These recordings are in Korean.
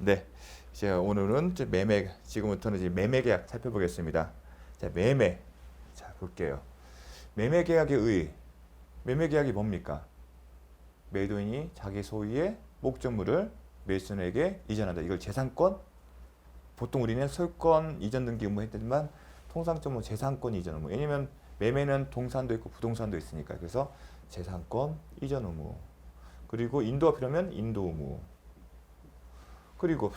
네, 이제 오늘은 이제 매매, 지금부터는 이제 매매 계약 살펴보겠습니다. 자, 매매. 자, 볼게요. 매매 계약의 의. 매매 계약이 뭡니까? 매도인이 자기 소유의 목적물을 매수인에게 이전한다. 이걸 재산권? 보통 우리는 소유권 이전 등기 의무 했지만 통상적으로 재산권 이전 의무. 왜냐면 매매는 동산도 있고 부동산도 있으니까. 그래서 재산권 이전 의무. 그리고 인도가 필요하면 인도 의무. 그리고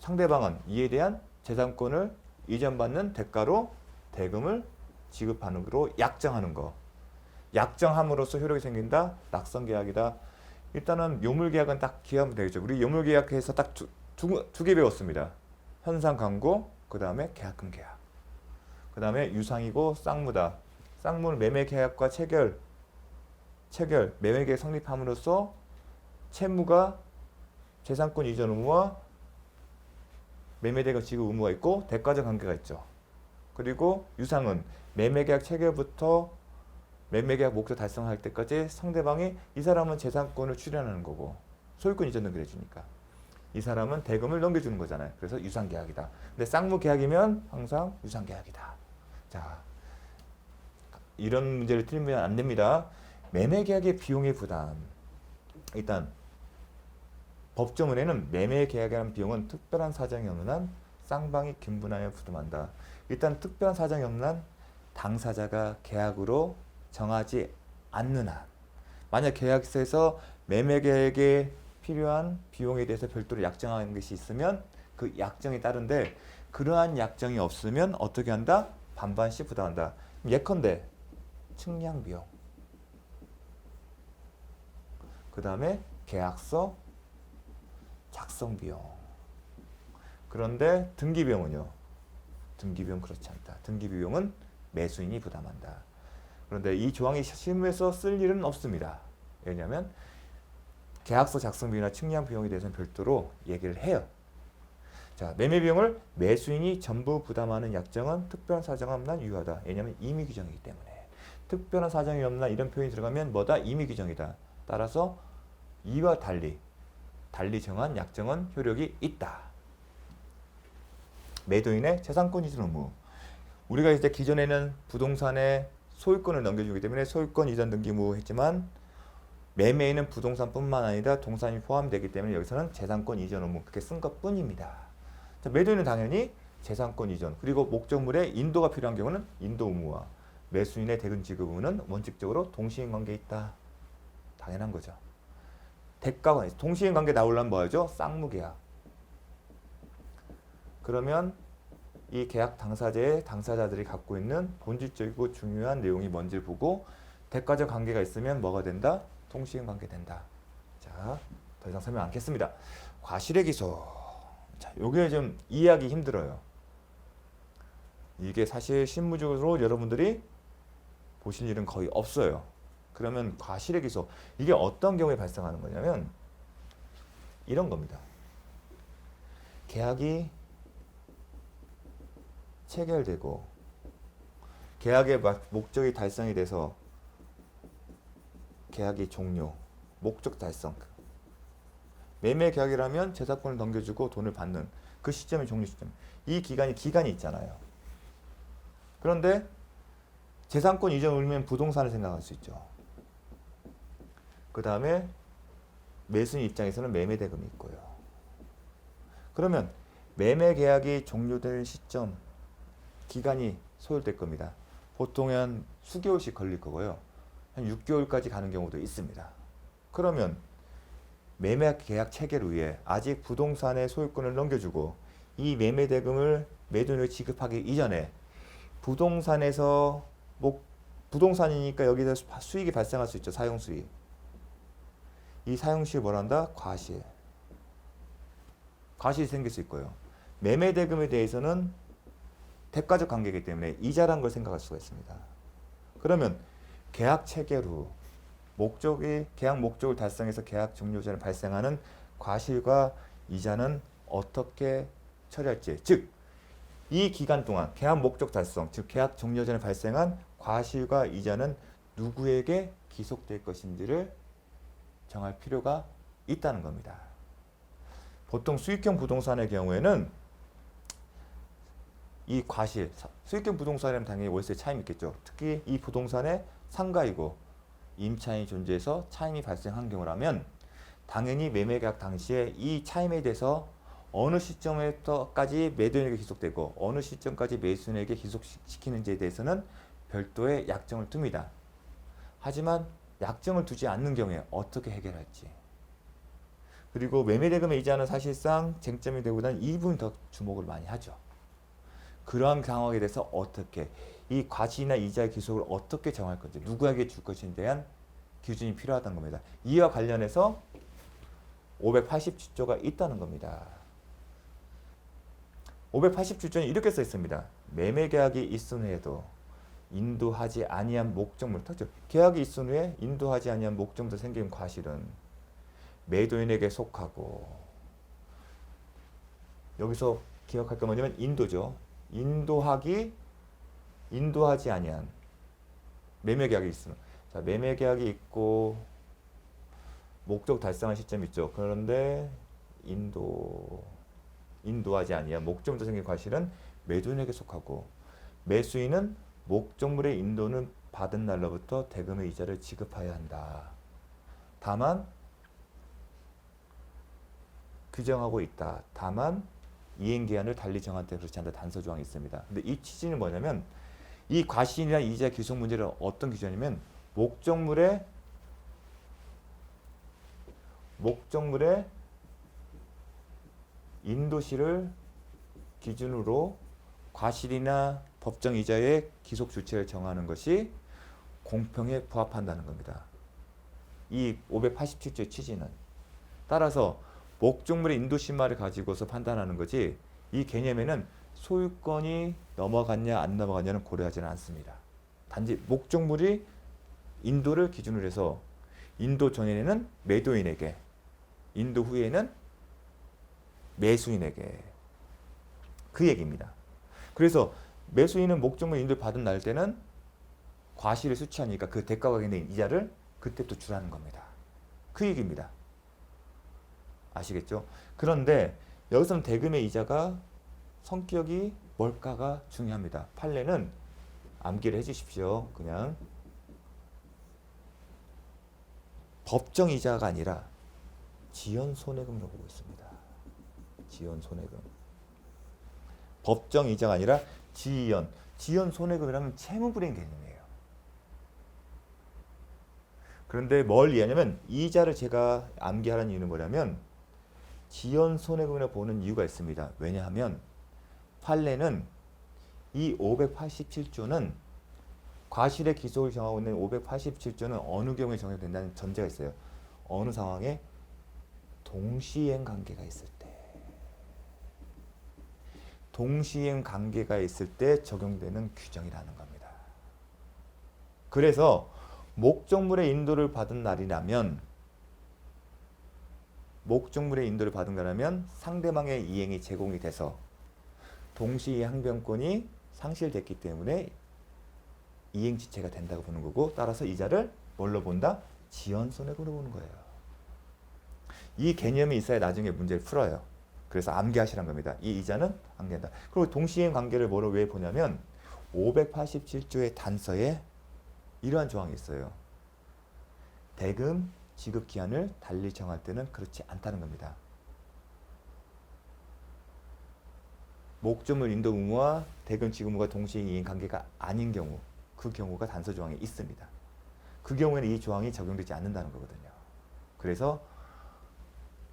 상대방은 이에 대한 재산권을 이전받는 대가로 대금을 지급하는 거로 약정하는 거. 약정함으로써 효력이 생긴다. 낙선계약이다. 일단은 요물계약은 딱 기하면 되겠죠. 우리 요물계약에서 딱 두 개 배웠습니다. 현상강구, 그 다음에 계약금 계약. 그 다음에 유상이고 쌍무다. 쌍무는 매매계약과 체결, 매매계약 성립함으로써 채무가 재산권 이전 의무와 매매대금 지급 의무가 있고 대가적 관계가 있죠. 그리고 유상은 매매계약 체결부터 매매계약 목적 달성할 때까지 상대방이 이 사람은 재산권을 출연하는 거고 소유권 이전 등기를 해주니까 이 사람은 대금을 넘겨주는 거잖아요. 그래서 유상계약이다. 근데 쌍무계약이면 항상 유상계약이다. 자, 이런 문제를 틀리면 안 됩니다. 매매계약의 비용의 부담. 일단 법조문에는 매매계약이라는 비용은 특별한 사정이 없는 한 쌍방이 긴분하여 부담한다. 일단 특별한 사정이 없는 한 당사자가 계약으로 정하지 않는 한, 만약 계약서에서 매매계약에 필요한 비용에 대해서 별도로 약정하는 것이 있으면 그 약정이 따른데 그러한 약정이 없으면 어떻게 한다? 반반씩 부담한다. 예컨대 측량비용, 그 다음에 계약서 작성 비용. 그런데 등기 비용은요? 등기 비용 그렇지 않다. 등기 비용은 매수인이 부담한다. 그런데 이 조항이 실무에서 쓸 일은 없습니다. 왜냐하면 계약서 작성 비용이나 측량 비용에 대해서는 별도로 얘기를 해요. 자, 매매 비용을 매수인이 전부 부담하는 약정은 특별한 사정이 없는 한 유효하다. 왜냐하면 임의 규정이기 때문에. 특별한 사정이 없는 한 이런 표현이 들어가면 뭐다? 임의 규정이다. 따라서 이와 달리 정한 약정은 효력이 있다. 매도인의 재산권 이전 의무. 우리가 이제 기존에는 부동산에 소유권을 넘겨주기 때문에 소유권 이전 등기 의무 했지만 매매에는 부동산뿐만 아니라 동산이 포함되기 때문에 여기서는 재산권 이전 의무 그렇게 쓴 것뿐입니다. 자, 매도인은 당연히 재산권 이전 그리고 목적물의 인도가 필요한 경우는 인도 의무와 매수인의 대금 지급 의무는 원칙적으로 동시인 관계에 있다. 당연한 거죠. 대가가 동시인 관계 나오려면 뭐죠? 쌍무계약. 그러면 이 계약 당사자들이 갖고 있는 본질적이고 중요한 내용이 뭔지를 보고 대가적 관계가 있으면 뭐가 된다? 동시인 관계 된다. 자, 더 이상 설명 않겠습니다. 과실의 기소. 자, 요게 좀 이해하기 힘들어요. 이게 사실 실무적으로 여러분들이 보실 일은 거의 없어요. 그러면 과실의 기소. 이게 어떤 경우에 발생하는 거냐면 이런 겁니다. 계약이 체결되고 계약의 목적이 달성이 돼서 계약이 종료, 목적 달성. 매매 계약이라면 재산권을 넘겨주고 돈을 받는 그 시점이 종료 시점. 이 기간이 있잖아요. 그런데 재산권 이전 울면 부동산을 생각할 수 있죠. 그 다음에 매수인 입장에서는 매매 대금이 있고요. 그러면 매매 계약이 종료될 시점 기간이 소요될 겁니다. 보통 한 수개월씩 걸릴 거고요. 한 6개월까지 가는 경우도 있습니다. 그러면 매매 계약 체결 후에 아직 부동산의 소유권을 넘겨주고 이 매매 대금을 매도인에게 지급하기 이전에 부동산에서 부동산이니까 여기서 수익이 발생할 수 있죠. 사용 수익. 이 사용 수익을 뭐라 한다? 과실. 과실이 생길 수 있고요. 매매 대금에 대해서는 대가적 관계이기 때문에 이자란 걸 생각할 수가 있습니다. 그러면 계약 체결 후 계약 목적을 달성해서 계약 종료 전에 발생하는 과실과 이자는 어떻게 처리할지, 즉 이 기간 동안 계약 목적 달성, 즉 계약 종료 전에 발생한 과실과 이자는 누구에게 기속될 것인지를 정할 필요가 있다는 겁니다. 보통 수익형 부동산의 경우에는 이 과실, 수익형 부동산이라면 당연히 월세 차임이 있겠죠. 특히 이 부동산의 상가이고 임차인이 존재해서 차임이 발생한 경우라면 당연히 매매계약 당시에 이 차임에 대해서 어느 시점에서까지 매도인에게 기속되고 어느 시점까지 매수인에게 기속시키는지에 대해서는 별도의 약정을 둡니다. 하지만 약정을 두지 않는 경우에 어떻게 해결할지, 그리고 매매대금의 이자는 사실상 쟁점이 되고는 이 부분이 더 주목을 많이 하죠. 그러한 상황에 대해서 어떻게 이 과실이나 이자의 기속을 어떻게 정할 건지, 누구에게 줄 것인지에 대한 기준이 필요하다는 겁니다. 이와 관련해서 587조가 있다는 겁니다. 587조는 이렇게 써 있습니다. 매매계약이 있은 후에도 인도하지 아니한 목적물, 계약이 있은 후에 인도하지 아니한 목적물로 생긴 과실은 매도인에게 속하고, 여기서 기억할 건 뭐냐면 인도죠. 인도하지 아니한 매매계약이 있으면, 자, 매매계약이 있고 목적 달성한 시점이 있죠. 그런데 인도하지 아니한 목적물로 생긴 과실은 매도인에게 속하고, 매수인은 목적물의 인도는 받은 날로부터 대금의 이자를 지급해야 한다. 다만 규정하고 있다. 다만 이행기한을 달리 정한 때 그렇지 않다. 단서 조항이 있습니다. 근데 이 취지는 뭐냐면, 이 과실이나 이자 기속 문제를 어떤 기준이냐면 목적물의 인도시를 기준으로 과실이나 법정 이자의 기속 주체를 정하는 것이 공평에 부합한다는 겁니다. 이 587조의 취지는. 따라서 목적물의 인도시말을 가지고서 판단하는 거지, 이 개념에는 소유권이 넘어갔냐 안 넘어갔냐는 고려하지는 않습니다. 단지 목적물이 인도를 기준으로 해서 인도 전에는 매도인에게, 인도 후에는 매수인에게, 그 얘기입니다. 그래서 매수인은 목적물 인도를 받은 날 때는 과실을 수취하니까 그 대가가 있는 이자를 그때부터 주라는 겁니다. 그 얘기입니다. 아시겠죠? 그런데 여기서는 대금의 이자가 성격이 뭘까가 중요합니다. 판례는 암기를 해주십시오. 그냥 법정 이자가 아니라 지연 손해금으로 보고 있습니다. 지연 손해금. 법정 이자가 아니라 지연 손해금이라면 채무불이행 개념이에요. 그런데 뭘 이해하냐면, 이자를 제가 암기하라는 이유는 뭐냐면 지연 손해금이라 보는 이유가 있습니다. 왜냐하면 판례는 이 587조는 과실의 기속을 정하고 있는 587조는 어느 경우에 정해된다는 전제가 있어요. 어느 상황에 동시행 관계가 있을 때. 동시행 관계가 있을 때 적용되는 규정이라는 겁니다. 그래서 목적물의 인도를 받은 날이라면, 상대방의 이행이 제공이 돼서 동시에 항변권이 상실됐기 때문에 이행지체가 된다고 보는 거고, 따라서 이자를 뭘로 본다? 지연손해금으로 보는 거예요. 이 개념이 있어야 나중에 문제를 풀어요. 그래서 암기하시란 겁니다. 이 이자는 암기한다. 그리고 동시행 관계를 뭐로 왜 보냐면 587조의 단서에 이러한 조항이 있어요. 대금 지급 기한을 달리 정할 때는 그렇지 않다는 겁니다. 목적물 인도 의무와 대금 지급 의무가 동시에 이행 관계가 아닌 경우, 그 경우가 단서 조항에 있습니다. 그 경우에는 이 조항이 적용되지 않는다는 거거든요. 그래서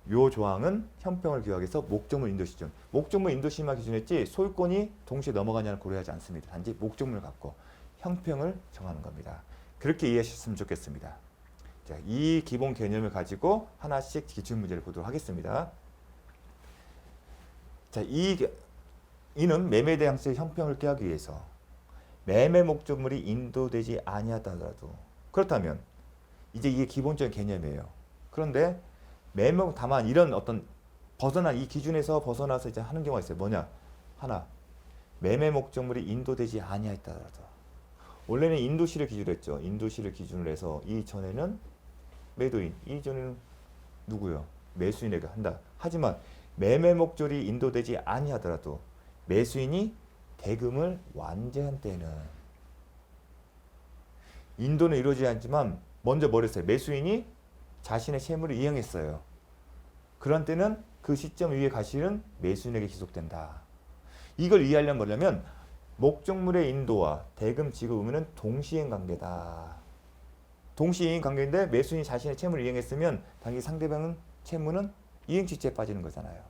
이 조항은 형평을 기하기 위해서 목적물 인도 시점, 목적물 인도 시만 기준했지 소유권이 동시에 넘어가냐를 고려하지 않습니다. 단지 목적물을 갖고 형평을 정하는 겁니다. 그렇게 이해하셨으면 좋겠습니다. 자, 이 기본 개념을 가지고 하나씩 기출 문제를 보도록 하겠습니다. 자, 이는 매매 대항수의 형평을 꾀하기 위해서 매매 목적물이 인도되지 아니하더라도, 그렇다면 이제 이게 기본적인 개념이에요. 그런데 다만 이런 어떤 이 기준에서 벗어나서 이제 하는 경우가 있어요. 뭐냐? 하나, 매매 목적물이 인도되지 아니하더라도. 원래는 인도시를 기준으로 했죠. 인도시를 기준으로 해서 이 전에는 매도인, 이 전에는 누구요? 매수인에게 한다. 하지만 매매 목적이 인도되지 아니하더라도 매수인이 대금을 완제한 때는 인도는 이루어지지 않지만 먼저 뭘 했어요? 매수인이 자신의 채무를 이행했어요. 그런 때는 그 시점 이후의 과실은 매수인에게 기속된다. 이걸 이해하려면 뭐냐면 목적물의 인도와 대금 지급 의무는 동시행 관계다. 동시행 관계인데 매수인이 자신의 채무를 이행했으면 당연히 상대방은 채무는 이행지체에 빠지는 거잖아요.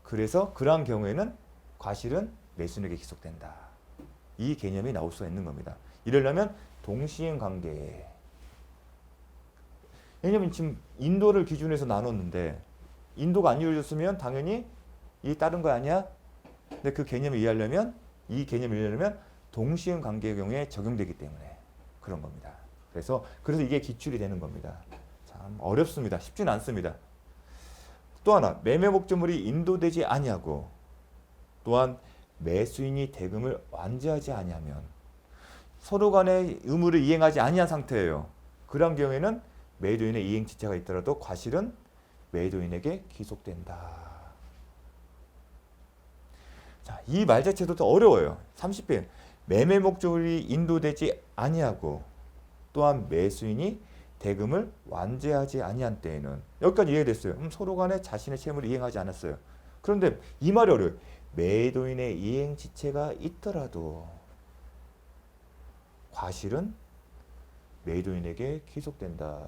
그래서 그러한 경우에는 과실은 매수인에게 기속된다. 이 개념이 나올 수가 있는 겁니다. 이러려면 동시행 관계에, 왜냐면 지금 인도를 기준으로 해서 나눴는데 인도가 안 이루어졌으면 당연히 이 다른 거 아니야? 근데 그 개념을 이해하려면 이 개념을 이해하려면 동시행 관계의 경우에 적용되기 때문에 그런 겁니다. 그래서 이게 기출이 되는 겁니다. 참 어렵습니다. 쉽지는 않습니다. 또 하나, 매매 목적물이 인도되지 아니하고 또한 매수인이 대금을 완제하지 아니하면 서로 간의 의무를 이행하지 아니한 상태예요. 그런 경우에는 매도인의 이행지체가 있더라도 과실은 매도인에게 기속된다. 자, 이 말 자체도 더 어려워요. 30편. 매매 목적물이 인도되지 아니하고 또한 매수인이 대금을 완제하지 아니한 때에는, 여기까지 이해됐어요. 서로 간에 자신의 채무를 이행하지 않았어요. 그런데 이 말이 어려워요. 매도인의 이행지체가 있더라도 과실은 매도인에게 기속된다.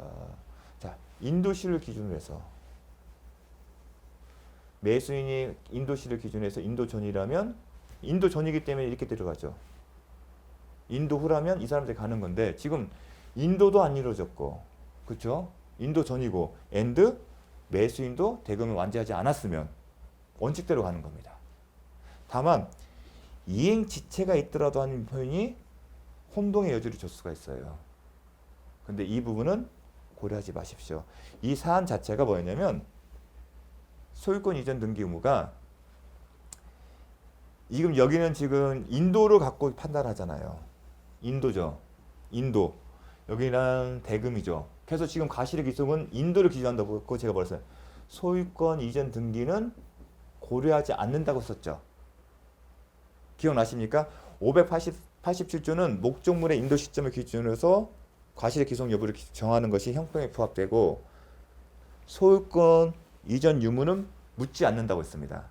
자, 인도시를 기준으로 해서 매수인이 인도시를 기준으로 해서 인도전이라면 인도전이기 때문에 이렇게 들어가죠. 인도후라면 이 사람들이 가는 건데 지금 인도도 안 이루어졌고, 그렇죠? 인도전이고 and 매수인도 대금을 완제하지 않았으면 원칙대로 가는 겁니다. 다만 이행지체가 있더라도 하는 표현이 혼동의 여지를 줄 수가 있어요. 근데 이 부분은 고려하지 마십시오. 이 사안 자체가 뭐였냐면 소유권 이전 등기 의무가 지금 여기는 지금 인도를 갖고 판단하잖아요. 인도죠. 인도. 여기는 대금이죠. 그래서 지금 과실의 기속은 인도를 기준한다고 제가 벌었어요. 소유권 이전 등기는 고려하지 않는다고 썼죠. 기억나십니까? 587조는 목적물의 인도 시점을 기준으로 해서 과실의 기속 여부를 정하는 것이 형평에 부합되고 소유권 이전 유무는 묻지 않는다고 했습니다.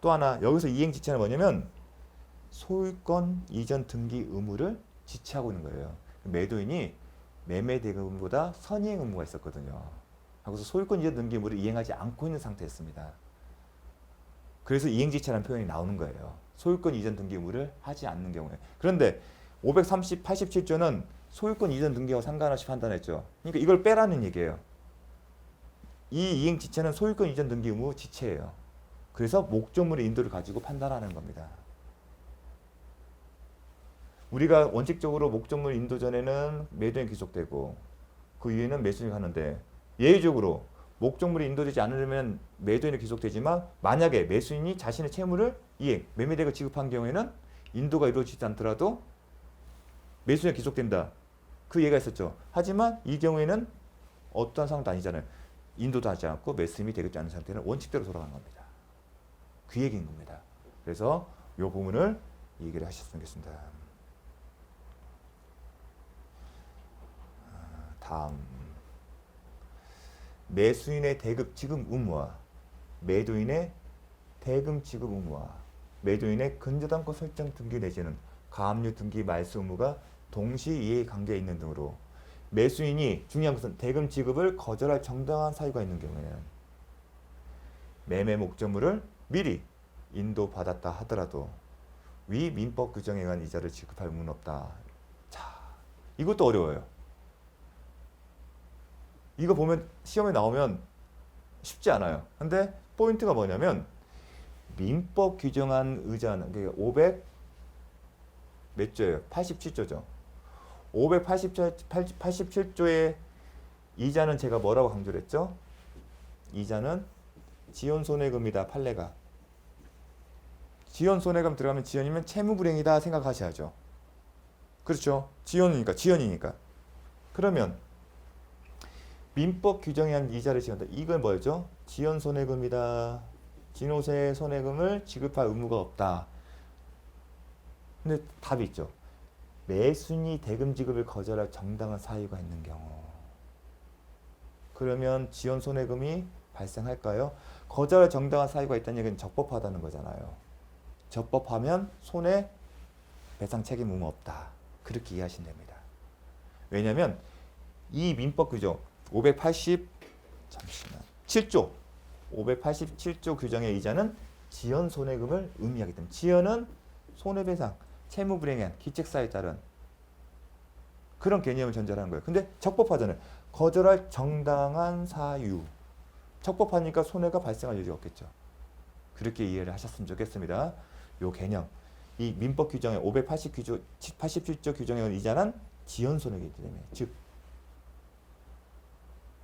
또 하나 여기서 이행지체는 뭐냐면 소유권 이전 등기 의무를 지체하고 있는 거예요. 매도인이 매매 대금보다 선이행 의무가 있었거든요. 그래서 소유권 이전 등기 의무를 이행하지 않고 있는 상태였습니다. 그래서 이행지체라는 표현이 나오는 거예요. 소유권 이전 등기 의무를 하지 않는 경우에. 그런데 587조는 소유권 이전 등기와 상관없이 판단했죠. 그러니까 이걸 빼라는 얘기예요. 이 이행지체는 소유권 이전 등기 의무 지체예요. 그래서 목적물의 인도를 가지고 판단하는 겁니다. 우리가 원칙적으로 목적물 인도 전에는 매도인이 기속되고 그 이후에는 매수인이 가는데 예외적으로 목적물이 인도되지 않으려면 매도인이 기속되지만 만약에 매수인이 자신의 채무를 이행, 매매대금을 지급한 경우에는 인도가 이루어지지 않더라도 매수인이 기속된다. 그 예가 있었죠. 하지만 이 경우에는 어떠한 상황도 아니잖아요. 인도도 하지 않고 매수인이 되겠지 않은 상태는 원칙대로 돌아가는 겁니다. 그 얘기인 겁니다. 그래서 이 부분을 얘기를 하셨으면 좋겠습니다. 다음 매수인의 대금 지급 의무와 매도인의 대금 지급 의무와 매도인의 근저당권 설정 등기 내지는 가압류 등기 말소 의무가 동시 이해관계에 있는 등으로 매수인이 중요한 것은 대금 지급을 거절할 정당한 사유가 있는 경우에는 매매 목적물을 미리 인도받았다 하더라도 위 민법 규정에 의한 이자를 지급할 의무는 없다. 자, 이것도 어려워요. 이거 보면 시험에 나오면 쉽지 않아요. 근데 포인트가 뭐냐면 민법 규정한 의자는 그러니까 500 몇 조예요? 87조죠. 587조의 이자는 제가 뭐라고 강조를 했죠? 이자는 지연손해금이다. 판례가. 지연손해금 들어가면 지연이면 채무불이행이다 생각하셔야죠. 그렇죠? 지연이니까. 그러면 민법 규정에 의한 이자를 지급한다. 이건 뭐였죠? 지연 손해금이다. 진호세 손해금을 지급할 의무가 없다. 근데 답이 있죠. 매수인이 대금 지급을 거절할 정당한 사유가 있는 경우. 그러면 지연 손해금이 발생할까요? 거절할 정당한 사유가 있다는 얘기는 적법하다는 거잖아요. 적법하면 손해 배상 책임 의무 없다. 그렇게 이해하시면 됩니다. 왜냐하면 이 민법 규정 7조 587조 규정의 이자는 지연 손해금을 의미하기 때문에 지연은 손해배상, 채무불이행한 기책사에 따른 그런 개념을 전제하는 거예요. 근데 적법하잖아요. 거절할 정당한 사유. 적법하니까 손해가 발생할 여지가 없겠죠. 그렇게 이해를 하셨으면 좋겠습니다. 요 개념. 이 민법 규정의 587조 규정에 의한 이자는 지연 손해이기 때문에 즉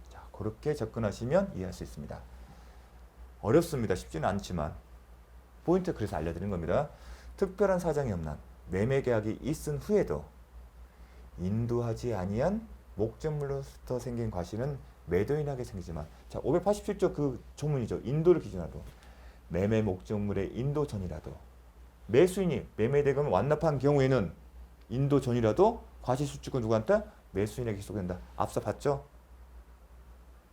자, 그렇게 접근하시면 이해할 수 있습니다. 어렵습니다. 쉽지는 않지만 포인트 그래서 알려드리는 겁니다. 특별한 사정이 없는 매매계약이 있은 후에도 인도하지 아니한 목적물로부터 생긴 과실은 매도인에게 생기지만 자 587조 그 조문이죠. 인도를 기준으로 매매 목적물의 인도 전이라도 매수인이 매매대금을 완납한 경우에는 인도 전이라도 과실수취권 누구한테? 매수인에게 기소된다. 앞서 봤죠?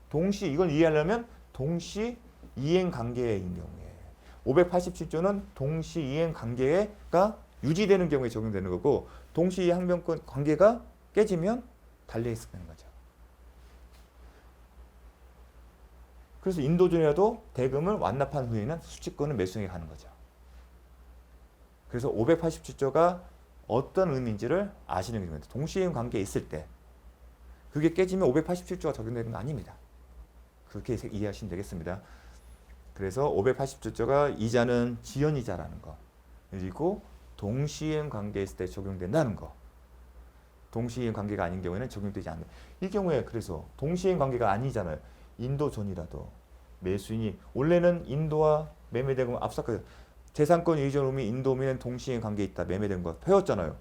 동시 이걸 이해하려면 동시 이행 관계인 경우에 587조는 동시 이행 관계가 유지되는 경우에 적용되는 거고 동시 이행 항변권 관계가 깨지면 달려 있는 거죠. 그래서 인도전이라도 대금을 완납한 후에는 수취권은 매수인에게 가는 거죠. 그래서 587조가 어떤 의미인지를 아시는 게 중요합니다. 동시이행 관계에 있을 때 그게 깨지면 587조가 적용되는 거 아닙니다. 그렇게 이해하시면 되겠습니다. 그래서 587조가 이자는 지연이자라는 거 그리고 동시이행 관계에 있을 때 적용된다는 거 동시이행 관계가 아닌 경우에는 적용되지 않는 이 경우에 그래서 동시이행 관계가 아니잖아요. 인도전이라도 매수인이 원래는 인도와 매매대금 앞서까지 재산권 이전 의무 인도면 동시이행 관계에 있다. 매매된 거 배웠잖아요.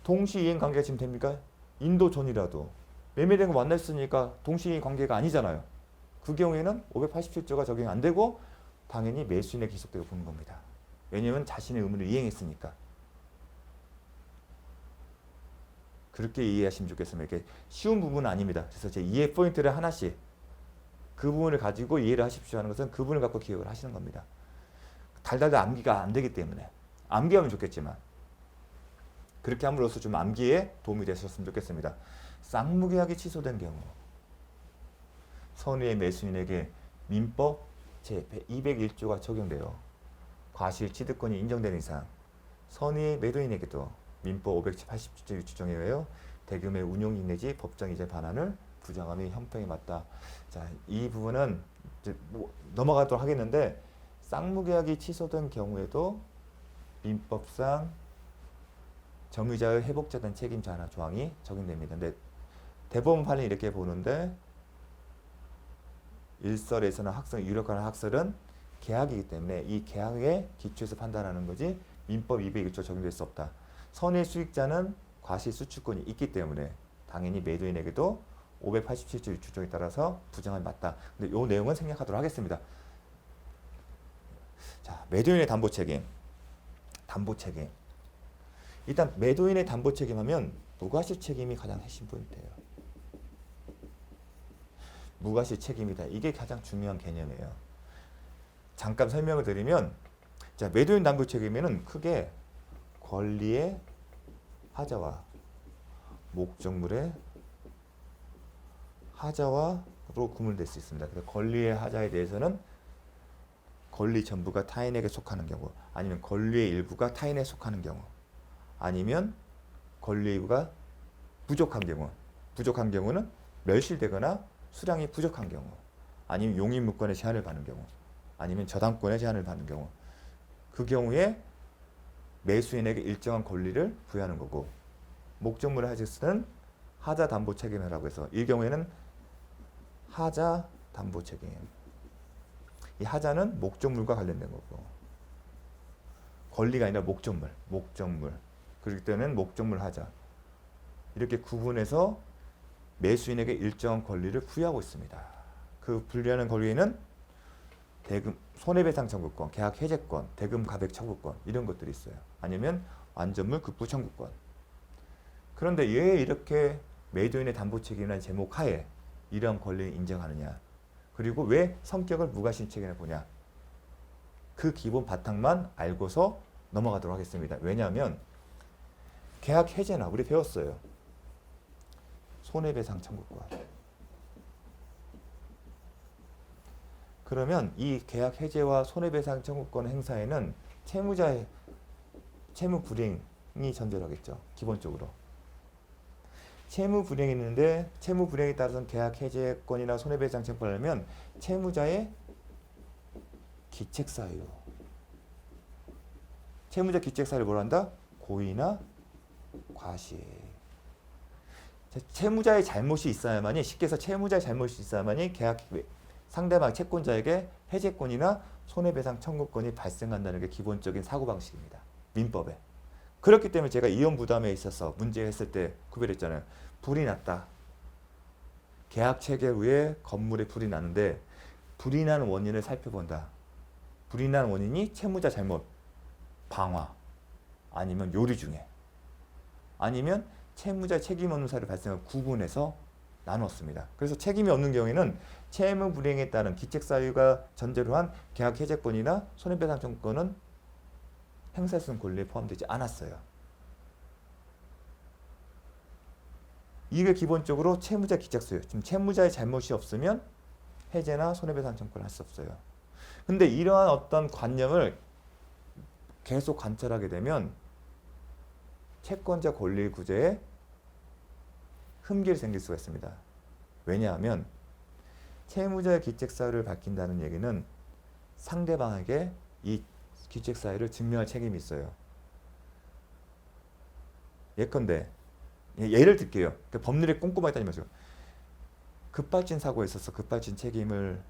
동시이행 관계가 지금 됩니까? 인도전이라도 매매된 거 만났으니까 동시이행 관계가 아니잖아요. 그 경우에는 587조가 적용 안 되고 당연히 매수인에게 기속되고 보는 겁니다. 왜냐하면 자신의 의무를 이행했으니까. 그렇게 이해하시면 좋겠습니다. 이렇게 쉬운 부분은 아닙니다. 그래서 제 이해 포인트를 하나씩 그 부분을 가지고 이해를 하십시오 하는 것은 그 부분을 갖고 기억을 하시는 겁니다. 달달달 암기가 안 되기 때문에 암기하면 좋겠지만 그렇게 함으로써 좀 암기에 도움이 되셨으면 좋겠습니다. 쌍무계약이 취소된 경우 선의의 매수인에게 민법 제201조가 적용되어 과실 취득권이 인정되는 이상 선의의 매도인에게도 민법 580조 규정에 의하여 대금의 운용이익 내지 법정이자 반환을 부정함이 형평에 맞다. 자, 이 부분은 이제 넘어가도록 하겠는데 쌍무계약이 취소된 경우에도 민법상 점유자의 회복자된 책임자 하나 조항이 적용됩니다. 근데 대법원 판례 이렇게 보는데 일설에서는 학설, 유력한 학설은 계약이기 때문에 이 계약에 기초해서 판단하는 거지 민법 201조 적용될 수 없다. 선의 수익자는 과실 수취권이 있기 때문에 당연히 매도인에게도 587조 유추정에 따라서 부정함이 맞다. 근데 이 내용은 생략하도록 하겠습니다. 자, 매도인의 담보 책임. 담보 책임. 일단 매도인의 담보 책임하면 무과실 책임이 가장 핵심 포인트예요. 무과실 책임이다. 이게 가장 중요한 개념이에요. 잠깐 설명을 드리면 자, 매도인 담보 책임에는 크게 권리의 하자와 목적물의 하자와로 구분될 수 있습니다. 그래서 권리의 하자에 대해서는 권리 전부가 타인에게 속하는 경우 아니면 권리의 일부가 타인에 속하는 경우 아니면 권리의 일부가 부족한 경우는 멸실되거나 수량이 부족한 경우 아니면 용익무권의 제한을 받는 경우 아니면 저당권의 제한을 받는 경우 그 경우에 매수인에게 일정한 권리를 부여하는 거고 목적물의 하자는 하자 담보 책임이라고 해서 이 경우에는 하자 담보 책임 이 하자는 목적물과 관련된 거고 권리가 아니라 목적물 그렇기 때문에 목적물 하자 이렇게 구분해서 매수인에게 일정한 권리를 부여하고 있습니다. 그 분리하는 권리에는 대금 손해배상 청구권, 계약 해제권, 대금 가백 청구권 이런 것들이 있어요. 아니면 완전물 급부 청구권. 그런데 왜 이렇게 매도인의 담보 책임이라는 제목 하에 이러한 권리를 인정하느냐? 그리고 왜 성격을 무과실책임을 보냐? 그 기본 바탕만 알고서 넘어가도록 하겠습니다. 왜냐하면 계약 해제나 우리 배웠어요. 손해배상 청구권. 그러면 이 계약 해제와 손해배상 청구권 행사에는 채무자의 채무 불이행이 전제하겠죠. 기본적으로. 채무 불이행이 있는데 채무 불이행에 따라서 계약 해제권이나 손해배상 청구권을 하면 채무자의 기책 사유. 채무자 기책 사유를 뭐라 한다? 고의나 과실. 채무자의 잘못이 있어야만이 쉽게 해서 채무자의 잘못이 있어야만이 계약 상대방 채권자에게 해제권이나 손해배상 청구권이 발생한다는 게 기본적인 사고방식입니다. 민법에. 그렇기 때문에 제가 이혼 부담에 있어서 문제했을 때 구별했잖아요. 불이 났다. 계약 체결 후에 건물에 불이 나는데 불이 나는 원인을 살펴본다. 불이 나는 원인이 채무자 잘못, 방화, 아니면 요리 중에, 아니면 채무자 책임 없는 사유를 발생을 구분해서 나눴습니다. 그래서 책임이 없는 경우에는 채무 불이행에 따른 기책 사유가 전제로 한 계약 해제권이나 손해배상 청구권은 행사할 수 있는 권리에 포함되지 않았어요. 이게 기본적으로 채무자 기책 사유, 지금 채무자의 잘못이 없으면 해제나 손해배상 청구권을 할 수 없어요. 근데 이러한 어떤 관념을 계속 관찰하게 되면 채권자 권리 구제에 흠결이 생길 수가 있습니다. 왜냐하면 채무자의 기책 사유를 밝힌다는 얘기는 상대방에게 이 기책 사유를 증명할 책임이 있어요. 예컨대 예를 들게요. 그러니까 법률에 꼼꼼하게 따지면서 급발진 사고에 있어서 급발진 책임을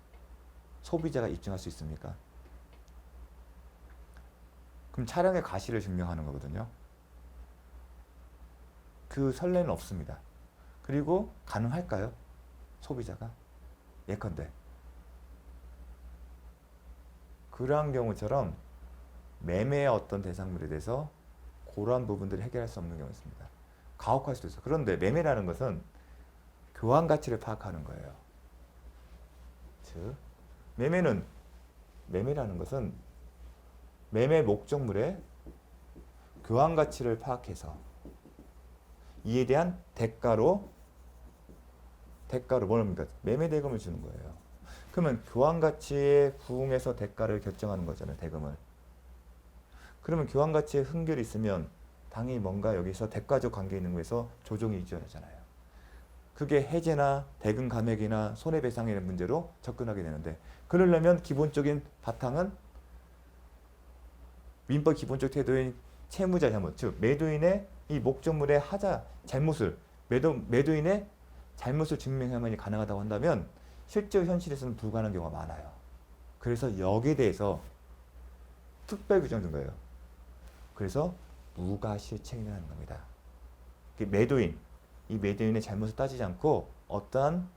소비자가 입증할 수 있습니까? 그럼 차량의 과실을 증명하는 거거든요. 그 선례는 없습니다. 그리고 가능할까요? 소비자가? 예컨대 그러한 경우처럼 매매의 어떤 대상물에 대해서 그러한 부분들을 해결할 수 없는 경우가 있습니다. 가혹할 수도 있어요. 그런데 매매라는 것은 교환 가치를 파악하는 거예요. 즉 매매라는 것은 매매 목적물의 교환 가치를 파악해서 이에 대한 대가로 뭐랍니까? 매매 대금을 주는 거예요. 그러면 교환 가치에 부응해서 대가를 결정하는 거잖아요. 대금을. 그러면 교환 가치에 흠결이 있으면 당연히 뭔가 여기서 대가적 관계 있는 거에서 조정이 이주하잖아요. 그게 해제나 대금 감액이나 손해배상의 문제로 접근하게 되는데 그러려면 기본적인 바탕은 민법 기본적 태도인 채무자 잘못, 즉 매도인의 이 목적물의 하자 잘못을 매도인의 잘못을 증명해야만이 가능하다고 한다면 실제 현실에서는 불가능한 경우가 많아요. 그래서 여기에 대해서 특별 규정된 거예요. 그래서 무과실책임이라는 겁니다. 이 매도인의 잘못을 따지지 않고 어떠한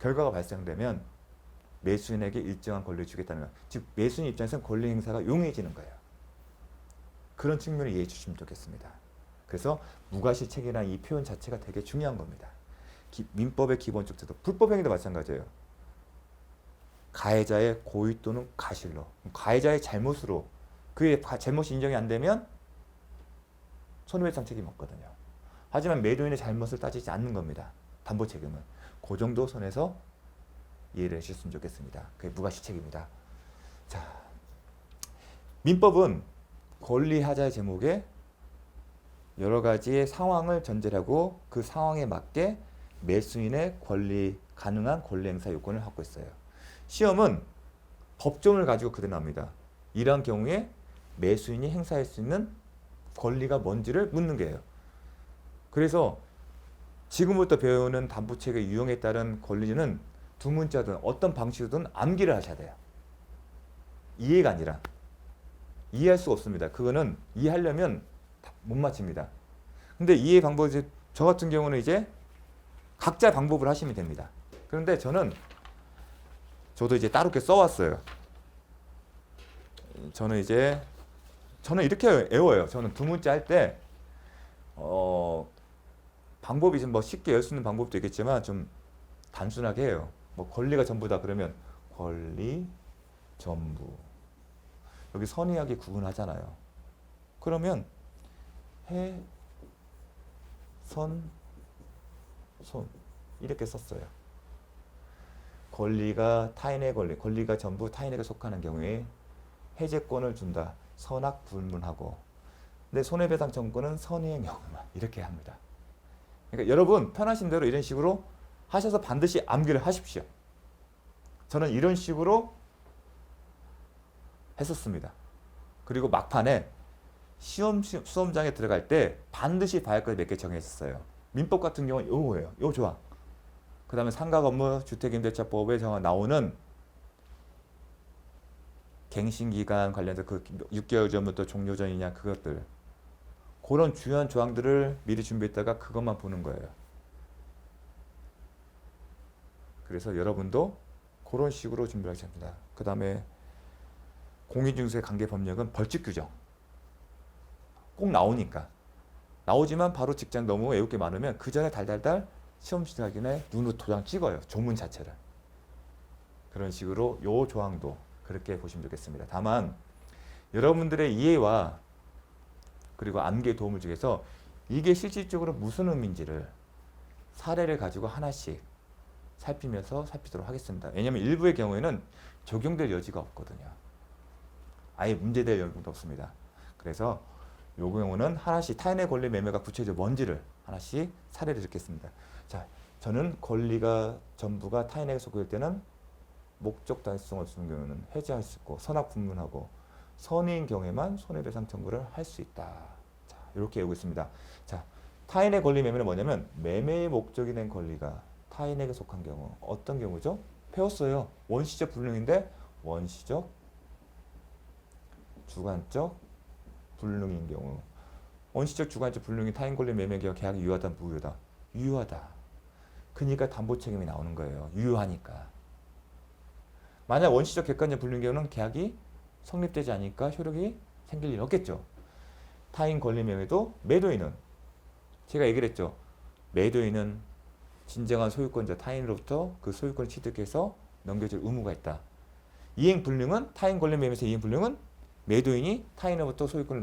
결과가 발생되면 매수인에게 일정한 권리를 주겠다는 거예요. 즉 매수인 입장에서는 권리 행사가 용이해지는 거예요. 그런 측면을 이해해 주시면 좋겠습니다. 그래서 무과실책이라는 이 표현 자체가 되게 중요한 겁니다. 민법의 기본적 제도, 불법행위도 마찬가지예요. 가해자의 고의 또는 과실로, 가해자의 잘못으로 그의 잘못이 인정이 안 되면 손해배상 책임이 없거든요. 하지만 매도인의 잘못을 따지지 않는 겁니다. 담보 책임은. 그 정도 선에서 이해를 해주셨으면 좋겠습니다. 그게 무과실책입니다. 자, 민법은 권리하자의 제목에 여러 가지의 상황을 전제로 하고 그 상황에 맞게 매수인의 가능한 권리 행사 요건을 갖고 있어요. 시험은 법조문을 가지고 그대로 나옵니다. 이러한 경우에 매수인이 행사할 수 있는 권리가 뭔지를 묻는 거예요. 그래서 지금부터 배우는 담보책의 유형에 따른 권리는 두 문자든 어떤 방식이든 암기를 하셔야 돼요. 이해가 아니라. 이해할 수가 없습니다. 그거는 이해하려면 못 맞춥니다. 근데 이해 방법이 저 같은 경우는 이제 각자 방법을 하시면 됩니다. 그런데 저도 이제 따로 이렇게 써왔어요. 저는 이렇게 외워요. 저는 두 문자 할 때 방법이 좀 뭐 쉽게 외울 수 있는 방법도 있겠지만 좀 단순하게 해요. 뭐 권리가 전부다 그러면 권리 전부. 여기 선의하게 구분하잖아요. 그러면 해, 선, 손 이렇게 썼어요. 권리가 타인의 권리가 전부 타인에게 속하는 경우에 해제권을 준다. 선악 불문하고. 근데 손해배상 청구는 선의의 경우만 이렇게 합니다. 그러니까 여러분 편하신 대로 이런 식으로 하셔서 반드시 암기를 하십시오. 저는 이런 식으로 했었습니다. 그리고 막판에 수험장에 들어갈 때 반드시 봐야 할 것 몇 개 정했었어요. 민법 같은 경우는 요거예요. 요 조항. 그 다음에 상가건물 주택임대차법에 나오는 갱신기간 관련해서 그 6개월 전부터 종료 전이냐 그것들. 그런 중요한 조항들을 미리 준비했다가 그것만 보는 거예요. 그래서 여러분도 그런 식으로 준비를 하셔야 됩니다. 그 다음에 공인중개사의 관계법령은 벌칙 규정. 꼭 나오니까. 나오지만 바로 직장 너무 외울 게 많으면 그 전에 달달달 시험 시작하기 전에 눈으로 도장 찍어요. 조문 자체를. 그런 식으로 요 조항도 그렇게 보시면 좋겠습니다. 다만 여러분들의 이해와 그리고 암기에 도움을 주기 위해서 이게 실질적으로 무슨 의미인지를 사례를 가지고 하나씩 살피도록 하겠습니다. 왜냐하면 일부의 경우에는 적용될 여지가 없거든요. 아예 문제될 여지도 없습니다. 그래서 요 경우는 하나씩 타인의 권리 매매가 구체적으로 뭔지를 하나씩 사례를 듣겠습니다. 자, 저는 권리가 전부가 타인에게 속할 때는 목적 달성을 쓰는 경우는 해제할 수 있고 선악 불문하고 선의인 경우에만 손해배상 청구를 할 수 있다. 자, 이렇게 외우고 있습니다. 자, 타인의 권리 매매는 뭐냐면 매매의 목적이 된 권리가 타인에게 속한 경우. 어떤 경우죠? 배웠어요. 원시적 불능인데 원시적, 주관적 불능인 경우. 원시적, 주관적 불능이 타인 권리 매매 계약이 유효하다, 무효하다? 유효하다. 그러니까 담보 책임이 나오는 거예요. 유효하니까. 만약 원시적, 객관적 불능 경우는 계약이 성립되지 않으니까 효력이 생길 일은 없겠죠. 타인 권리 매매도 매도인은 제가 얘기를 했죠. 매도인은 진정한 소유권자 타인으로부터 그 소유권을 취득해서 넘겨줄 의무가 있다. 이행 불능은 타인 권리 매매에서 이행 불능은 매도인이 타인으로부터 소유권을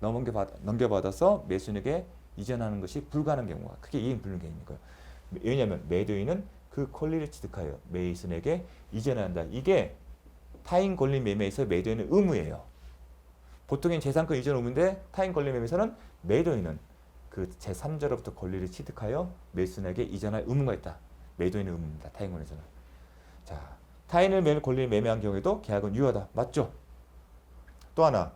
넘겨받아서 매수인에게 이전하는 것이 불가능한 경우가 그게 이행 불능인 거예요. 왜냐하면 매도인은 그 권리를 취득하여 매수인에게 이전한다. 이게 타인 권리 매매에서 매도인의 의무예요. 보통은 재산권 이전 의무인데 타인 권리 매매에서는 매도인은 그 제3자로부터 권리를 취득하여 매수인에게 이전할 의무가 있다. 매도인의 의무입니다. 타인 권리에서는. 자, 타인의 권리를 매매한 경우에도 계약은 유효하다. 맞죠? 또 하나,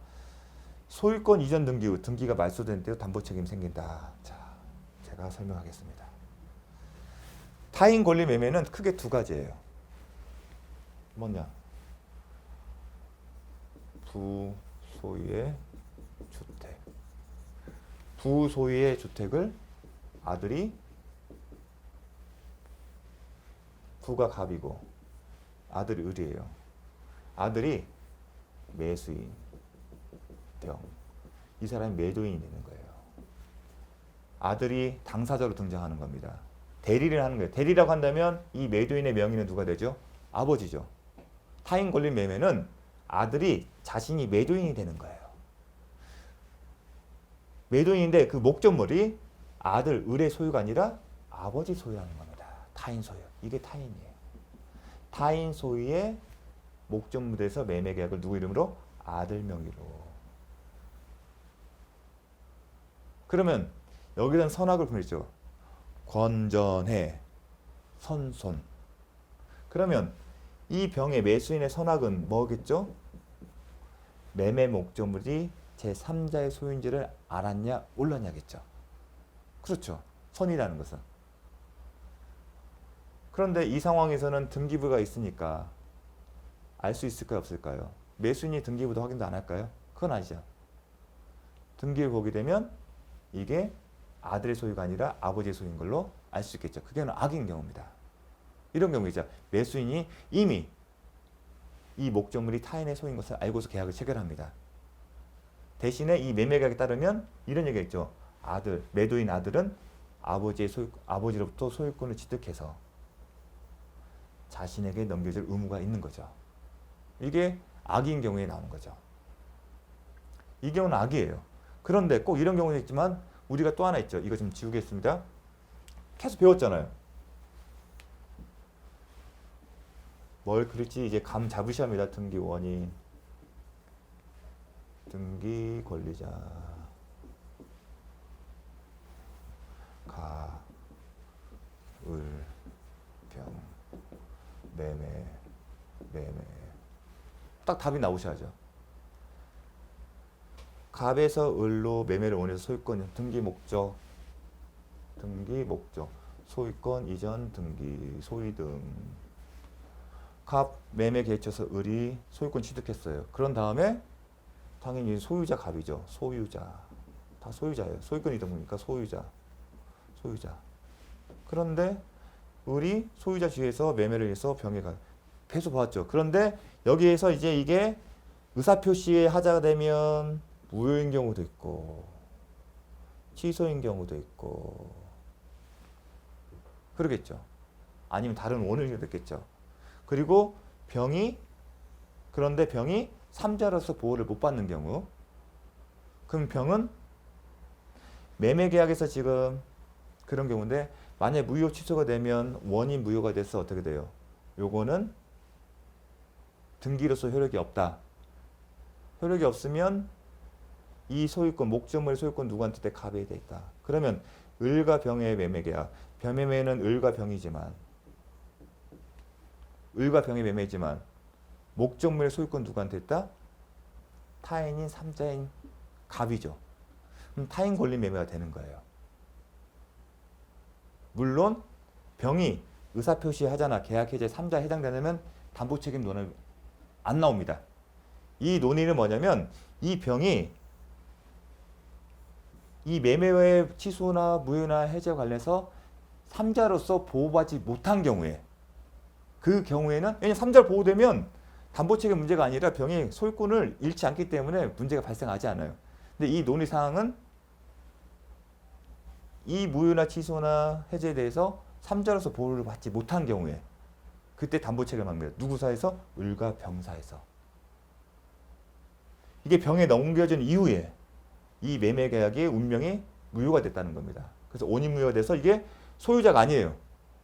소유권 이전 등기 후 등기가 말소된 때도 담보 책임이 생긴다. 자, 제가 설명하겠습니다. 타인 권리 매매는 크게 두 가지예요. 뭐냐? 부소유의 주택. 부소유의 주택을 아들이 부가 갑이고 아들이 을이에요. 아들이 매수인 령. 이 사람이 매도인이 되는 거예요. 아들이 당사자로 등장하는 겁니다. 대리를 하는 거예요. 대리라고 한다면 이 매도인의 명의는 누가 되죠? 아버지죠. 타인 권리 매매는 아들이 자신이 매도인이 되는 거예요. 매도인인데 그 목적물이 아들 을의 소유가 아니라 아버지 소유라는 겁니다. 타인 소유. 이게 타인이에요. 타인 소유의 목적물에서 매매 계약을 누구 이름으로? 아들 명의로. 그러면 여기는 선악을 보냈죠. 권전해, 선손. 그러면 이 병의 매수인의 선악은 뭐겠죠? 매매 목적물이 제3자의 소유인지를 알았냐 몰랐냐겠죠. 그렇죠. 선이라는 것은. 그런데 이 상황에서는 등기부가 있으니까 알 수 있을까요? 없을까요? 매수인이 등기부도 확인도 안 할까요? 그건 아니죠. 등기를 보게 되면 이게 아들의 소유가 아니라 아버지의 소유인 걸로 알 수 있겠죠. 그게 악인 경우입니다. 이런 경우이죠. 매수인이 이미 이 목적물이 타인의 소유인 것을 알고서 계약을 체결합니다. 대신에 이 매매 계약에 따르면 이런 얘기가 있죠. 매도인 아들은 아버지로부터 소유권을 취득해서 자신에게 넘겨줄 의무가 있는 거죠. 이게 악인 경우에 나오는 거죠. 이 경우는 악이에요. 그런데 꼭 이런 경우는 있지만 우리가 또 하나 있죠. 이거 좀 지우겠습니다. 계속 배웠잖아요. 뭘 그럴지 이제 감 잡으셔야 합니다. 등기 원인, 등기 권리자, 가, 을, 병, 매매. 딱 답이 나오셔야죠. 갑에서 을로 매매를 원해서 소유권, 등기 목적, 소유권 이전 등기, 소위 등. 갑 매매 계획서에서 을이 소유권 취득했어요. 그런 다음에 당연히 소유자 갑이죠. 소유자. 다 소유자예요. 소유권 이전 보니까 소유자. 그런데 을이 소유자 주위에서 매매를 해서 병에 가. 계속 봤죠. 그런데 여기에서 이제 이게 의사표시에 하자가 되면 무효인 경우도 있고 취소인 경우도 있고 그러겠죠. 아니면 다른 원인이 됐겠죠. 그리고 그런데 병이 삼자로서 보호를 못 받는 경우, 그럼 병은 매매 계약에서 지금 그런 경우인데 만약에 무효 취소가 되면 원인 무효가 돼서 어떻게 돼요? 요거는 등기로서 효력이 없다. 효력이 없으면 이 소유권, 목적물 소유권 누구한테 가배돼 있다. 그러면 을과 병의 매매 계약, 병매매는 을과 병의 매매지만 목적물 소유권 누구한테 있다? 타인인 삼자인 갑이죠. 그럼 타인 권리 매매가 되는 거예요. 물론 병이 의사표시 하자나 계약 해제 3자 해당되면 담보 책임 논의 안 나옵니다. 이 논의는 뭐냐면 이 병이 이 매매의 취소나 무효나 해제 관련해서 3자로서 보호받지 못한 경우에 그 경우에는 왜냐하면 3자로 보호되면 담보 책임 문제가 아니라 병이 소유권을 잃지 않기 때문에 문제가 발생하지 않아요. 근데 이 논의 사항은 이 무효나 취소나 해제에 대해서 3자로서 보호를 받지 못한 경우에 그때 담보 책임을 합니다. 누구 사이에서? 을과 병 사이에서. 이게 병에 넘겨진 이후에 이 매매 계약의 운명이 무효가 됐다는 겁니다. 그래서 원인 무효가 돼서 이게 소유자가 아니에요.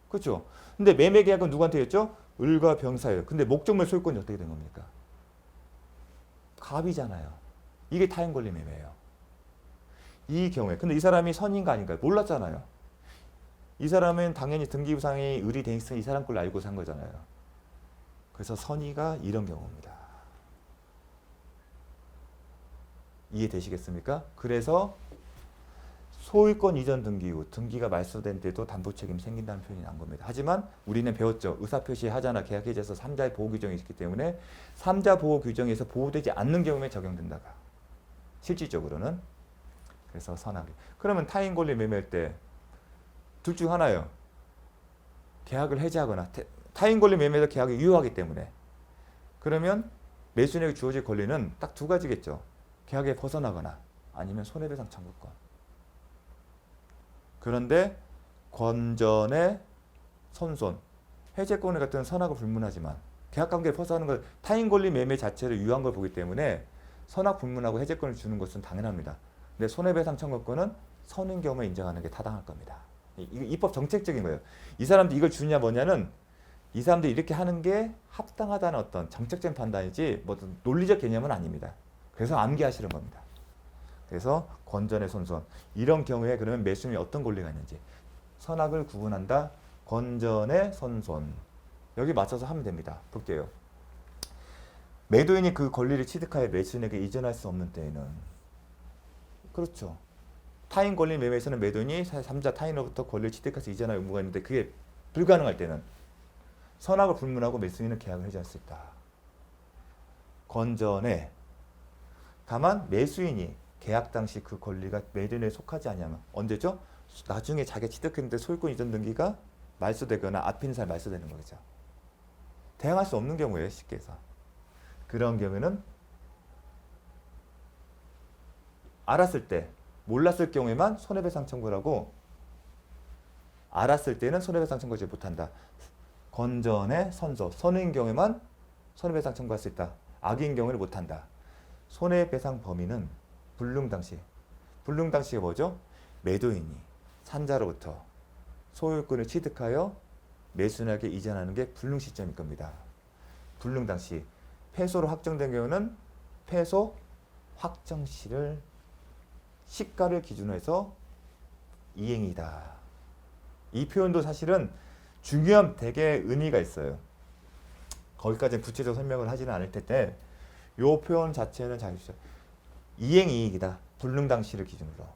그렇죠? 근데 매매 계약은 누구한테 했죠? 을과 병 사이에요. 근데 목적물 소유권이 어떻게 된 겁니까? 갑이잖아요. 이게 타인 권리 매매예요. 이 경우에 근데 이 사람이 선인가 아닌가 몰랐잖아요. 이 사람은 당연히 등기부상이 을이 돼 있으니 이 사람 걸 알고 산 거잖아요. 그래서 선의가 이런 경우입니다. 이해되시겠습니까? 그래서 소유권 이전 등기 후 등기가 말소된 때도 담보 책임이 생긴다는 표현이 난 겁니다. 하지만 우리는 배웠죠. 의사표시 하자나 계약 해제에서 3자의 보호 규정이 있기 때문에 3자 보호 규정에서 보호되지 않는 경우에 적용된다가 실질적으로는. 그래서 선하게. 그러면 타인 권리 매매할 때 둘 중 하나예요. 계약을 해제하거나 타인 권리 매매에서 계약이 유효하기 때문에 그러면 매수인에게 주어질 권리는 딱 두 가지겠죠. 계약에 벗어나거나 아니면 손해배상 청구권. 그런데 권전의 선손, 해제권을 갖는 선악을 불문하지만 계약관계를 벗어나는 걸 타인 권리 매매 자체를 유효한 걸 보기 때문에 선악 불문하고 해제권을 주는 것은 당연합니다. 근데 손해배상 청구권은 선인 경우에 인정하는 게 타당할 겁니다. 이거 입법 정책적인 거예요. 이 사람들이 이걸 주냐 뭐냐는 이 사람들이 이렇게 하는 게 합당하다는 어떤 정책적인 판단이지 뭐 논리적 개념은 아닙니다. 그래서 암기하시는 겁니다. 그래서 권전의 손손 이런 경우에 그러면 매수인이 어떤 권리가 있는지 선악을 구분한다. 권전의 손손 여기 맞춰서 하면 됩니다. 볼게요. 매도인이 그 권리를 취득하여 매수인에게 이전할 수 없는 때에는 그렇죠. 타인 권리 매매에서는 매도인이 3자 타인으로부터 권리를 취득해서 이전할 의무가 있는데 그게 불가능할 때는 선악을 불문하고 매수인은 계약을 해지할 수 있다. 권전에 다만 매수인이 계약 당시 그 권리가 매도인에 속하지 않냐면 언제죠? 나중에 자기가 취득했는데 소유권 이전 등기가 말소되거나 앞에 있는 사람이 말소되는 거죠. 대항할 수 없는 경우예요. 쉽게 해서. 그런 경우에는 알았을 때, 몰랐을 경우에만 손해배상 청구를 하고 알았을 때는 손해배상 청구하지 못한다. 건전의 선서, 선인 경우에만 손해배상 청구할 수 있다. 악인 경우에는 못한다. 손해배상 범위는 불능 당시가 뭐죠? 매도인이 산자로부터 소유권을 취득하여 매수인에게 이전하는 게 불능 시점일 겁니다. 불능 당시 패소로 확정된 경우는 패소 확정시를 시가를 기준으로 해서 이행이다. 이 표현도 사실은 중요한 되게 의미가 있어요. 거기까지는 구체적으로 설명을 하지는 않을 텐데 이 표현 자체는 잘 보시죠. 이행이익이다. 불능 당시를 기준으로.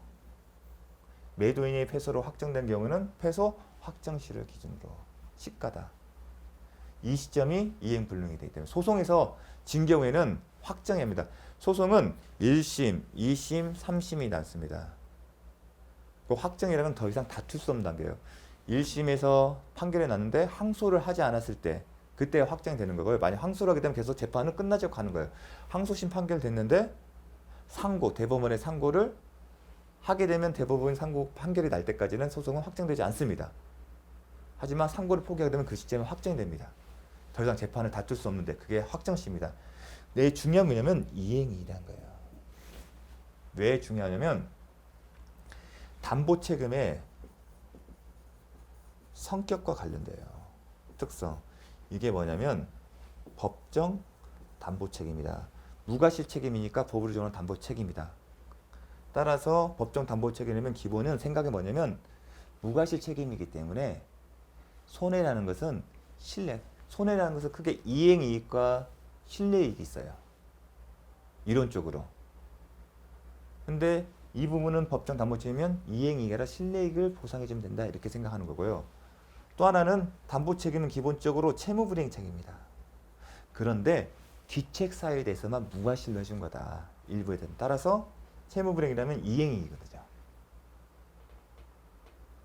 매도인이 패소로 확정된 경우는 패소 확정시를 기준으로 시가다. 이 시점이 이행불능이 되기 때문에 소송에서 진 경우에는 확정이 합니다. 소송은 1심, 2심, 3심이 났습니다. 그 확정이라면 더 이상 다툴 수 없는 단계예요. 1심에서 판결이 났는데 항소를 하지 않았을 때 그때 확정이 되는 거고요. 만약 항소를 하게 되면 계속 재판은 끝나지 않고 가는 거예요. 항소심 판결 됐는데 상고, 대법원의 상고를 하게 되면 대법원 상고 판결이 날 때까지는 소송은 확정되지 않습니다. 하지만 상고를 포기하게 되면 그 시점에 확정이 됩니다. 더 이상 재판을 다툴 수 없는데 그게 확정시입니다. 네, 중요한 뭐냐면 이행이익이라는 거예요. 왜 중요하냐면 담보 책임의 성격과 관련돼요. 특성. 이게 뭐냐면 법정 담보 책임이다. 무과실 책임이니까 법으로 정한 담보 책임이다. 따라서 법정 담보 책임이면 기본은 생각이 뭐냐면 무과실 책임이기 때문에 손해라는 것은 신뢰. 손해라는 것은 크게 이행이익과 신뢰이익이 있어요. 이론적으로. 근데 이 부분은 법정 담보 책임이면 이행이익이 아니라 신뢰이익을 보상해주면 된다. 이렇게 생각하는 거고요. 또 하나는 담보 책임은 기본적으로 채무불이행 책임이다. 그런데 귀책사유에 대해서만 무과실로 해준 거다. 일부에 대한. 따라서 채무불이행이라면 이행이익이거든요.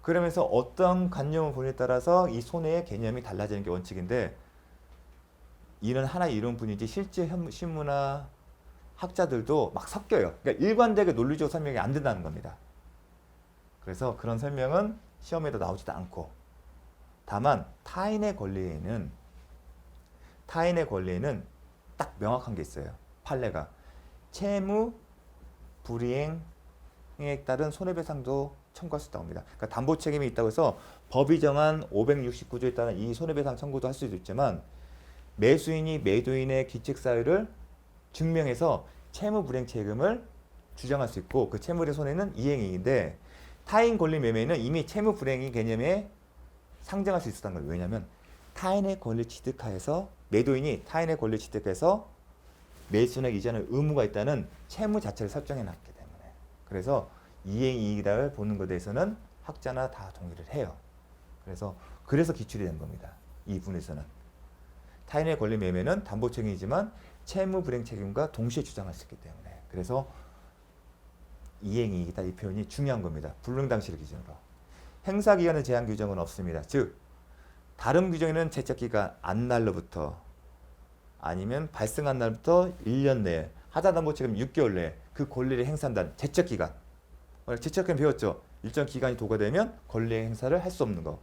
그러면서 어떤 관념을 보느냐에 따라서 이 손해의 개념이 달라지는 게 원칙인데 이는 하나의 이론뿐이지 실제 신문이나 학자들도 막 섞여요. 그러니까 일관되게 논리적 설명이 안 된다는 겁니다. 그래서 그런 설명은 시험에도 나오지도 않고 다만 타인의 권리에는 딱 명확한 게 있어요. 판례가 채무 불이행에 따른 손해배상도 청구할 수 있다고 합니다. 그러니까 담보 책임이 있다고 해서 법이 정한 569조에 따른 이 손해배상 청구도 할 수도 있지만 매수인이 매도인의 귀책 사유를 증명해서 채무 불이행 책임을 주장할 수 있고 그 채무의 손해는 이행이익인데 타인 권리 매매는 이미 채무 불이행의 개념에 상정할 수 있었던 거예요. 왜냐하면 타인의 권리 취득하여서 매도인이 타인의 권리 취득해서 매수인에게 이전할 의무가 있다는 채무 자체를 설정해 놨기 때문에 그래서 이행이익이다를 보는 것에 대해서는 학자나 다 동의를 해요. 그래서 기출이 된 겁니다. 이 부분에서는 타인의 권리 매매는 담보 책임이지만 채무 불이행 책임과 동시에 주장할 수 있기 때문에 그래서 이행이익이다 이 표현이 중요한 겁니다. 불능 당시를 기준으로 행사 기간의 제한 규정은 없습니다. 즉 다른 규정에는 제척기간 안날로부터 아니면 발생한 날부터 1년 내에 하자담보 책임 6개월 내에 그 권리를 행사한다는 제척기간 제척기간 배웠죠. 일정 기간이 도과되면 권리 행사를 할 수 없는 거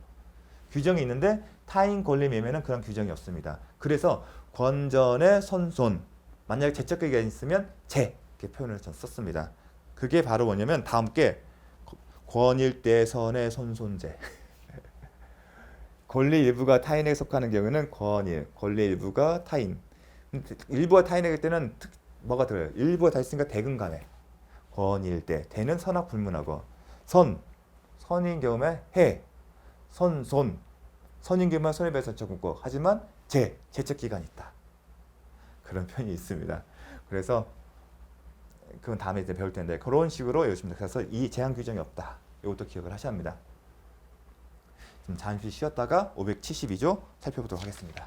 규정이 있는데 타인 권리 매매는 그런 규정이 없습니다. 그래서 권전의 선손 만약에 제척기간이 있으면 제 이렇게 표현을 전 썼습니다. 그게 바로 뭐냐면 다음 게 권일대 선의 손손제 권리 일부가 타인에게 속하는 경우는 권일 권리 일부가 타인 일부가 타인에게 때는 뭐가 들어요? 일부가 다 있으니까 대근간에 권일대 대는 선악 불문하고 선인 경우에 해 선손 선인 경우만 손해배상 청구권 하지만 제척기간이 있다. 그런 표현이 있습니다. 그래서 그건 다음에 이제 배울 텐데 그런 식으로 외우시면 돼요. 그래서 이 제한 규정이 없다. 이것도 기억을 하셔야 합니다. 좀 잠시 쉬었다가 572조 살펴보도록 하겠습니다.